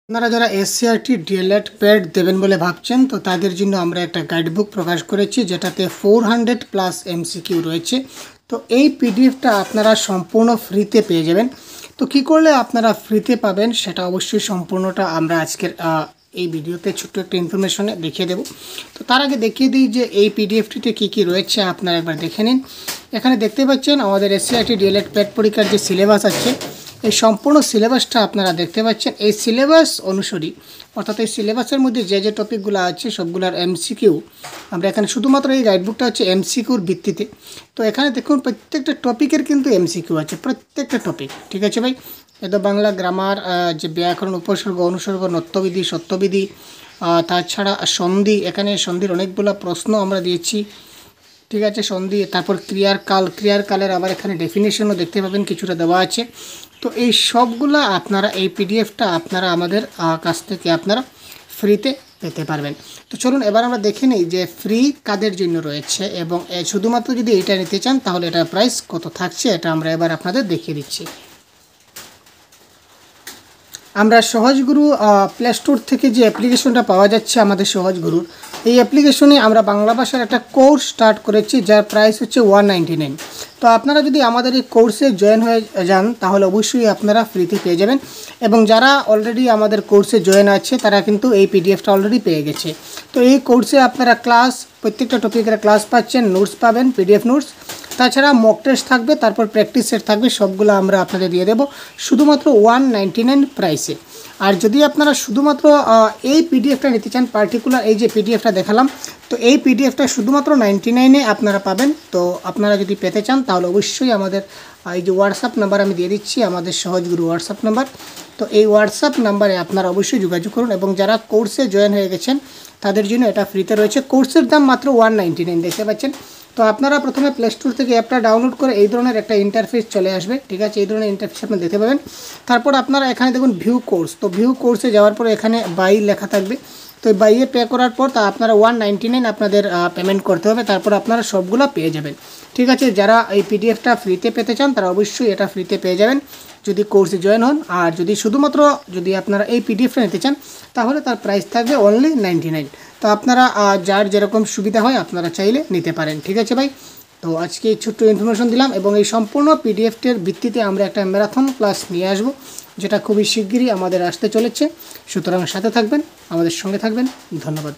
আপনারা যারা SCRT D.El.Ed pad দেবেন বলে ভাবছেন, তো তাদের জন্য আমরা একটা গাইডবুক প্রকাশ করেছি যেটাতে 400+ এমসিকিউ রয়েছে। তো এই পিডিএফটা আপনারা সম্পূর্ণ ফ্রিতে পেয়ে যাবেন। তো কি করলে আপনারা ফ্রিতে পাবেন সেটা অবশ্যই সম্পূর্ণটা আমরা আজকের এই ভিডিওতে ছোট্ট একটা ইনফরমেশনে দেখিয়ে দেব। তো তার আগে দেখিয়ে দিই যে এই পিডিএফটিতে কী কী রয়েছে আপনারা একবার দেখে নিন। এখানে দেখতে পাচ্ছেন আমাদের এসসিআরটি ডিএলএড প্যাড পরীক্ষার যে সিলেবাস আছে, এই সম্পূর্ণ সিলেবাসটা আপনারা দেখতে পাচ্ছেন। এই সিলেবাস অনুসারী অর্থাৎ এই সিলেবাসের মধ্যে যে টপিকগুলো আছে সবগুলোর এমসিকিউ আমরা এখানে শুধুমাত্র এই গাইডবুকটা হচ্ছে এমসিকিউর ভিত্তিতে। তো এখানে দেখুন প্রত্যেকটা টপিকের কিন্তু এমসিকিউ আছে, প্রত্যেকটা টপিক। ঠিক আছে ভাই, এটা বাংলা গ্রামার, যে ব্যাকরণ, উপসর্গ, অনুসর্গ, নত্যবিধি, সত্যবিধি, তাছাড়া সন্ধি, এখানে সন্ধির অনেকগুলো প্রশ্ন আমরা দিয়েছি। ঠিক আছে, সন্ধি, তারপর ক্রিয়ার কালের আবার এখানে ডেফিনেশনও দেখতে পাবেন কিছুটা দেওয়া আছে। তো এই সবগুলা আপনারা এই পিডিএফটা আপনারা আমাদের কাছ থেকে আপনারা ফ্রিতে পেতে পারবেন। তো চলুন এবার আমরা দেখে নিই যে ফ্রি কাদের জন্য রয়েছে এবং শুধুমাত্র যদি এটা নিতে চান তাহলে এটার প্রাইস কত থাকছে, এটা আমরা এবার আপনাদের দেখিয়ে দিচ্ছি। আমরা সহজগুরু প্লে স্টোর থেকে যে অ্যাপ্লিকেশনটা পাওয়া যাচ্ছে আমাদের সহজগুরুর, এই অ্যাপ্লিকেশনে আমরা বাংলা ভাষার একটা কোর্স স্টার্ট করেছি যার প্রাইস হচ্ছে 199। তো আপনারা যদি আমাদের এই কোর্সে জয়েন হয়ে যান তাহলে অবশ্যই আপনারা ফ্রিতে পেয়ে যাবেন। এবং যারা অলরেডি আমাদের কোর্সে জয়েন আছে তারা কিন্তু এই পিডিএফটা অলরেডি পেয়ে গেছে। তো এই কোর্সে আপনারা প্রত্যেকটা টপিকের ক্লাস পাচ্ছেন, নোটস পাবেন, পিডিএফ নোটস, তাছাড়া মক টেস্ট থাকবে, তারপর প্র্যাকটিস সেট থাকবে, সবগুলো আমরা আপনাদের দিয়ে দেবো শুধুমাত্র 199 প্রাইসে। আর যদি আপনারা শুধুমাত্র এই পিডিএফটা নিতে চান, পার্টিকুলার এই যে পিডিএফটা দেখালাম, তো এই পিডিএফটা শুধুমাত্র 99-এ আপনারা পাবেন। তো আপনারা যদি পেতে চান তাহলে অবশ্যই আমাদের এই যে হোয়াটসঅ্যাপ নাম্বার আমি দিয়ে দিচ্ছি, আমাদের সহজগুরু হোয়াটসঅ্যাপ নাম্বার, তো এই হোয়াটসঅ্যাপ নাম্বারে আপনারা অবশ্যই যোগাযোগ করুন। এবং যারা কোর্সে জয়েন হয়ে গেছেন তাদের জন্য এটা ফ্রিতে রয়েছে। কোর্সের দাম মাত্র 199, দেখতে পাচ্ছেন। তো আপনারা প্রথমে প্লে স্টোর থেকে অ্যাপটা ডাউনলোড করে এই ধরনের একটা ইন্টারফেস চলে আসবে। ঠিক আছে, এই ধরনের ইন্টারফেস আপনি দেখতে পাবেন। তারপর আপনারা এখানে দেখুন ভিউ কোর্স, তো ভিউ কোর্সে যাওয়ার পরে এখানে বাই লেখা থাকবে। তো এই বাইয়ে পে করার পর তা আপনারা 199 আপনাদের পেমেন্ট করতে হবে, তারপর আপনারা সবগুলো পেয়ে যাবেন। ঠিক আছে, যারা এই পিডিএফটা ফ্রিতে পেতে চান তারা অবশ্যই এটা ফ্রিতে পেয়ে যাবেন যদি কোর্সে জয়েন হন। আর যদি আপনারা এই পিডিএফটা নিতে চান তাহলে তার প্রাইস থাকবে অনলি 99। তো আপনারা যার যেরকম সুবিধা হয় আপনারা চাইলে নিতে পারেন। ঠিক আছে ভাই, তো আজকে এই ছোট্ট ইনফরমেশন দিলাম এবং এই সম্পূর্ণ পিডিএফটির ভিত্তিতে আমরা একটা ম্যারাথন ক্লাস নিয়ে আসবো যেটা খুবই শিগগিরই আমাদের আসতে চলেছে। সুতরাং সাথে থাকবেন, আমাদের সঙ্গে থাকবেন। ধন্যবাদ।